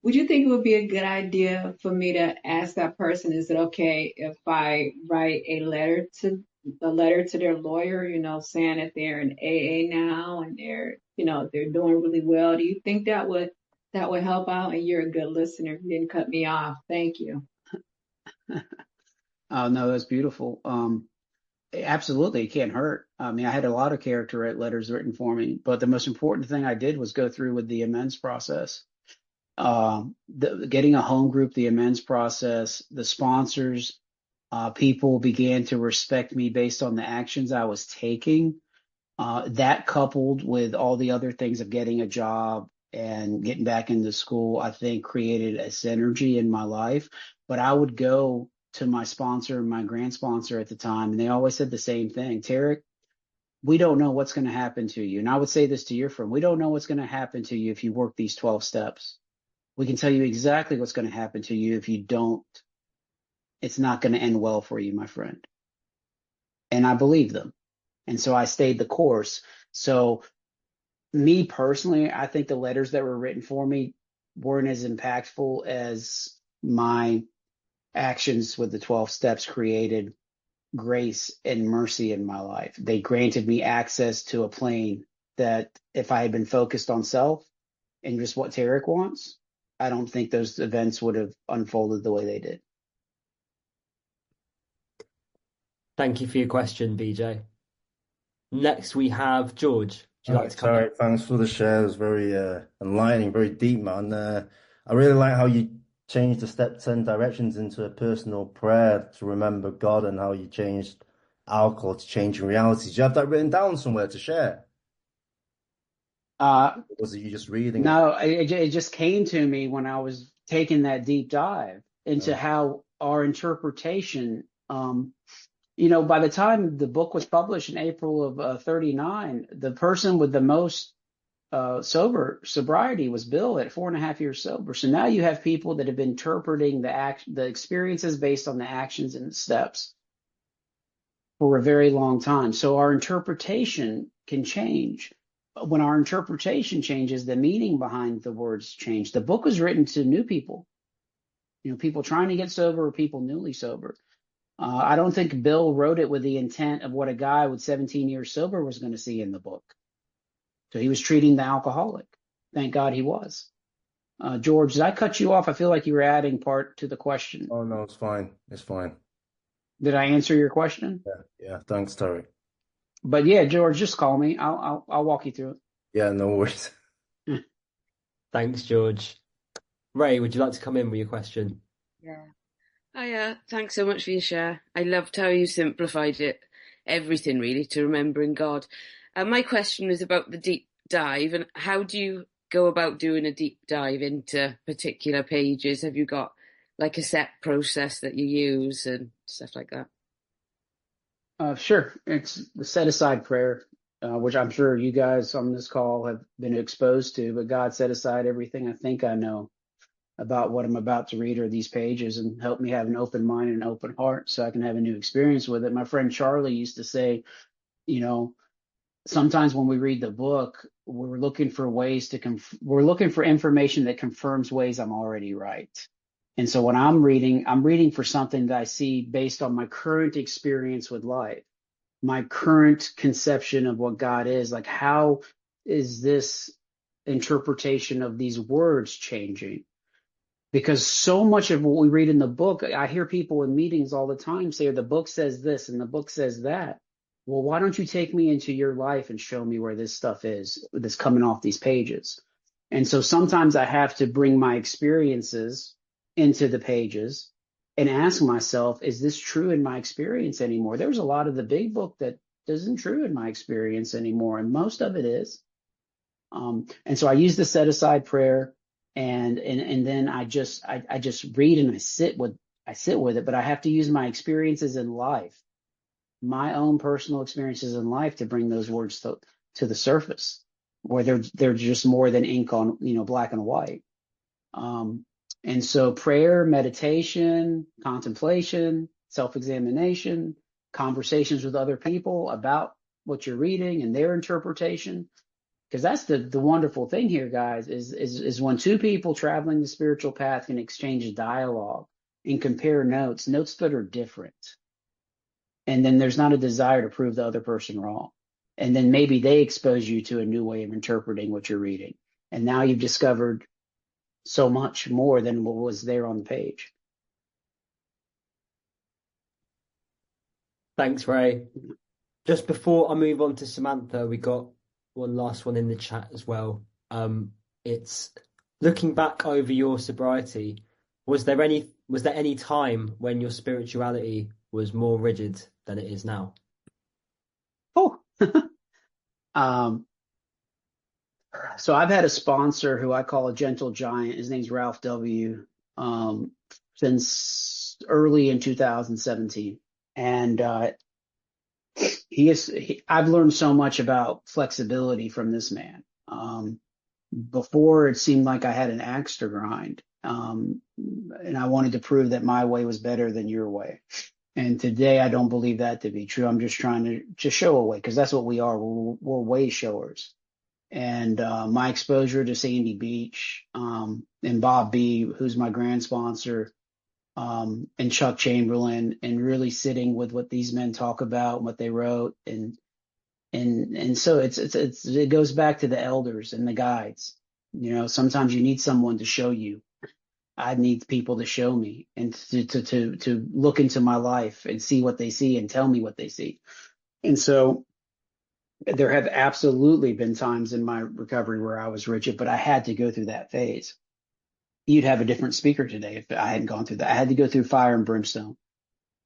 Would you think it would be a good idea for me to ask that person, is it okay if I write a letter to their lawyer, saying that they're in AA now and they're doing really well? Do you think that would help out? And you're a good listener. You didn't cut me off. Thank you. Oh, no, that's beautiful. Absolutely, it can't hurt. I mean, I had a lot of character letters written for me, but the most important thing I did was go through with the amends process. Getting a home group, the amends process, the sponsors, people began to respect me based on the actions I was taking. That coupled with all the other things of getting a job and getting back into school, I think created a synergy in my life. But I would go to my sponsor, my grant sponsor at the time, and they always said the same thing: Tarek, we don't know what's going to happen to you. And I would say this to your friend: we don't know what's going to happen to you if you work these 12 steps. We can tell you exactly what's going to happen to you if you don't. It's not going to end well for you, my friend. And I believe them. And so I stayed the course. So me personally, I think the letters that were written for me weren't as impactful as my actions with the 12 steps created grace and mercy in my life. They granted me access to a plane that if I had been focused on self and just what Tarek wants, I don't think those events would have unfolded the way they did. Thank you for your question, BJ. Next, we have George. Would you like to come in? Tarek, thanks for the share. It was very enlightening, very deep, man. I really like how you changed the step 10 directions into a personal prayer to remember God, and how you changed alcohol to changing realities. Do you have that written down somewhere to share? Or was it you just reading it? No, it just came to me when I was taking that deep dive into how our interpretation By the time the book was published in April of 39, the person with the most sobriety was Bill at 4.5 years sober. So now you have people that have been interpreting the experiences based on the actions and the steps for a very long time. So our interpretation can change. But when our interpretation changes, the meaning behind the words change. The book was written to new people, people trying to get sober or people newly sober. I don't think Bill wrote it with the intent of what a guy with 17 years sober was going to see in the book. So he was treating the alcoholic. Thank God he was. George, did I cut you off? I feel like you were adding part to the question. Oh no, it's fine. It's fine. Did I answer your question? Yeah. Thanks, Tarek. But yeah, George, just call me. I'll walk you through Yeah, no worries. it. Thanks, George. Ray, would you like to come in with your question? Yeah. Hiya, thanks so much for your share. I loved how you simplified it, everything really, to remembering God. My question is about the deep dive, and how do you go about doing a deep dive into particular pages? Have you got like a set process that you use and stuff like that? Sure. It's the set aside prayer, which I'm sure you guys on this call have been exposed to, but God set aside everything I think I know about what I'm about to read or these pages and help me have an open mind and an open heart so I can have a new experience with it. My friend Charlie used to say, you know, sometimes when we read the book, we're looking for ways we're looking for information that confirms ways I'm already right. And so when I'm reading for something that I see based on my current experience with life, my current conception of what God is. Like, how is this interpretation of these words changing? Because so much of what we read in the book, I hear people in meetings all the time say, the book says this and the book says that. Well, why don't you take me into your life and show me where this stuff is that's coming off these pages? And so sometimes I have to bring my experiences into the pages and ask myself, is this true in my experience anymore? There's a lot of the big book that isn't true in my experience anymore, and most of it is. And so I use the set aside prayer, and then I just read and I sit with it, but I have to use my experiences in life, my own personal experiences in life, to bring those words to the surface, where they're just more than ink on black and white. And so prayer, meditation, contemplation, self-examination, conversations with other people about what you're reading and their interpretation. Because that's the wonderful thing here, guys, is when two people traveling the spiritual path can exchange dialogue and compare notes that are different. And then there's not a desire to prove the other person wrong. And then maybe they expose you to a new way of interpreting what you're reading. And now you've discovered so much more than what was there on the page. Thanks, Ray. Just before I move on to Samantha, we got one last one in the chat as well. It's looking back over your sobriety. Was there any time when your spirituality was more rigid than it is now? Oh, so I've had a sponsor who I call a gentle giant. His name's Ralph W. Since early in 2017, and I've learned so much about flexibility from this man. Before, it seemed like I had an axe to grind, and I wanted to prove that my way was better than your way. And today, I don't believe that to be true. I'm just trying to show a way, because that's what we are. We're way showers. And my exposure to Sandy Beach, and Bob B., who's my grand sponsor, and Chuck Chamberlain, and really sitting with what these men talk about, what they wrote, and so it goes back to the elders and the guides. Sometimes you need someone to show you. I need people to show me and to look into my life and see what they see and tell me what they see. And so there have absolutely been times in my recovery where I was rigid, but I had to go through that phase. You'd have a different speaker today if I hadn't gone through that. I had to go through fire and brimstone.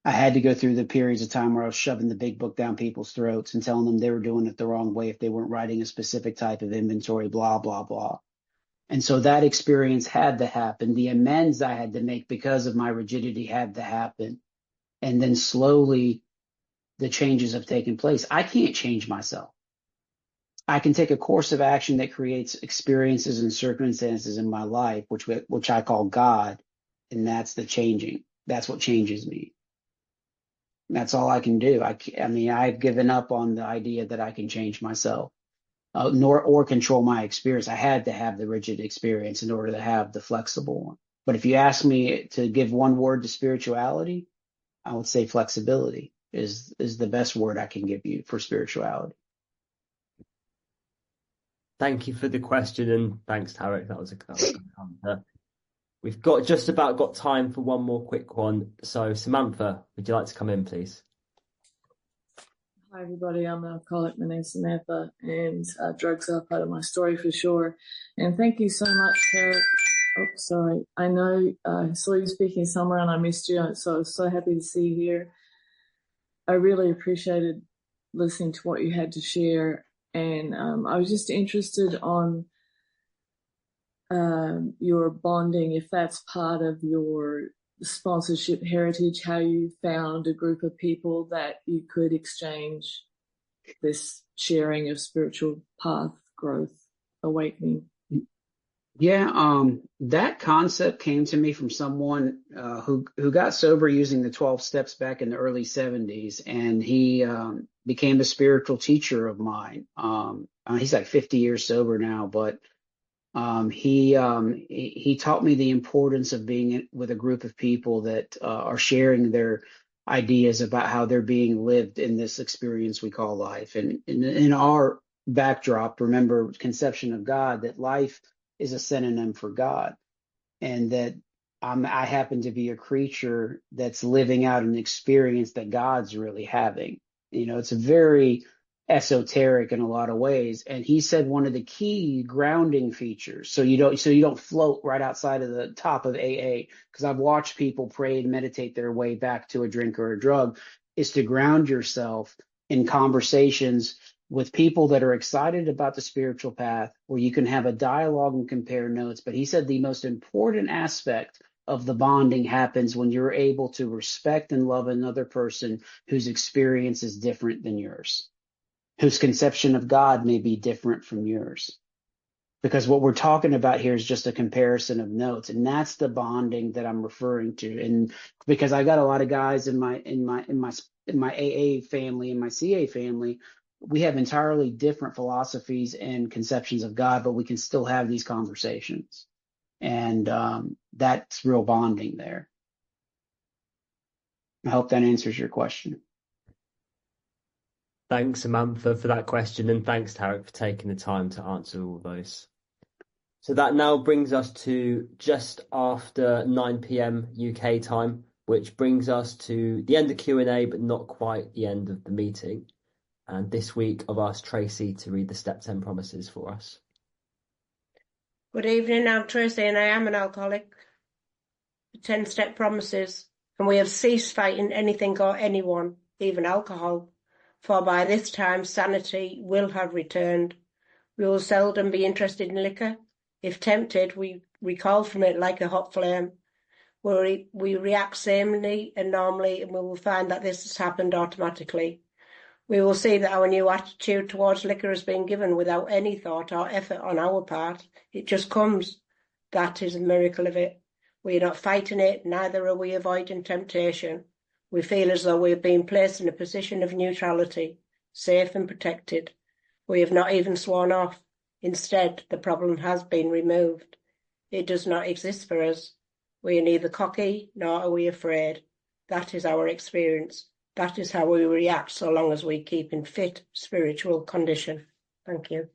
I had to go through the periods of time where I was shoving the big book down people's throats and telling them they were doing it the wrong way if they weren't writing a specific type of inventory, blah, blah, blah. And so that experience had to happen. The amends I had to make because of my rigidity had to happen. And then slowly the changes have taken place. I can't change myself. I can take a course of action that creates experiences and circumstances in my life, which I call God, and that's the changing. That's what changes me. That's all I can do. I mean, I've given up on the idea that I can change myself, or control my experience. I had to have the rigid experience in order to have the flexible one. But if you ask me to give one word to spirituality, I would say flexibility is the best word I can give you for spirituality. Thank you for the question, and thanks, Tarek. That was a good answer. We've just about got time for one more quick one. So, Samantha, would you like to come in, please? Hi, everybody. I'm an alcoholic. My name's Samantha, and drugs are part of my story for sure. And thank you so much, Tarek. Oh, sorry. I know I saw you speaking somewhere and I missed you, so I was so happy to see you here. I really appreciated listening to what you had to share. And I was just interested on your bonding, if that's part of your sponsorship heritage, how you found a group of people that you could exchange this sharing of spiritual path, growth, awakening. Yeah, that concept came to me from someone who got sober using the 12 steps back in the early 70s, and he became a spiritual teacher of mine. He's like 50 years sober now, but he taught me the importance of being with a group of people that are sharing their ideas about how they're being lived in this experience we call life. And in our backdrop, remember, conception of God, that life is a synonym for God, and that I happen to be a creature that's living out an experience that God's really having. You know, it's a very esoteric in a lot of ways. And he said one of the key grounding features, so you don't float right outside of the top of AA, because I've watched people pray and meditate their way back to a drink or a drug, is to ground yourself in conversations with people that are excited about the spiritual path, where you can have a dialogue and compare notes. But he said the most important aspect of the bonding happens when you're able to respect and love another person whose experience is different than yours, whose conception of God may be different from yours. Because what we're talking about here is just a comparison of notes, and that's the bonding that I'm referring to. And because I got a lot of guys in my AA family and my CA family, we have entirely different philosophies and conceptions of God, but we can still have these conversations. And that's real bonding there. I hope that answers your question. Thanks, Samantha, for that question, and thanks, Tarek, for taking the time to answer all those. So that now brings us to just after 9 p.m. UK time, which brings us to the end of Q&A, but not quite the end of the meeting. And this week I've asked Tracy to read the Step 10 promises for us. Good evening, I'm Tracy and I am an alcoholic. The 10-step promises, and we have ceased fighting anything or anyone, even alcohol, for by this time sanity will have returned. We will seldom be interested in liquor. If tempted, we recoil from it like a hot flame. We react samely and normally, and we will find that this has happened automatically. We will see that our new attitude towards liquor has been given without any thought or effort on our part. It just comes. That is a miracle of it. We are not fighting it, neither are we avoiding temptation. We feel as though we have been placed in a position of neutrality, safe and protected. We have not even sworn off. Instead, the problem has been removed. It does not exist for us. We are neither cocky nor are we afraid. That is our experience. That is how we react so long as we keep in fit spiritual condition. Thank you.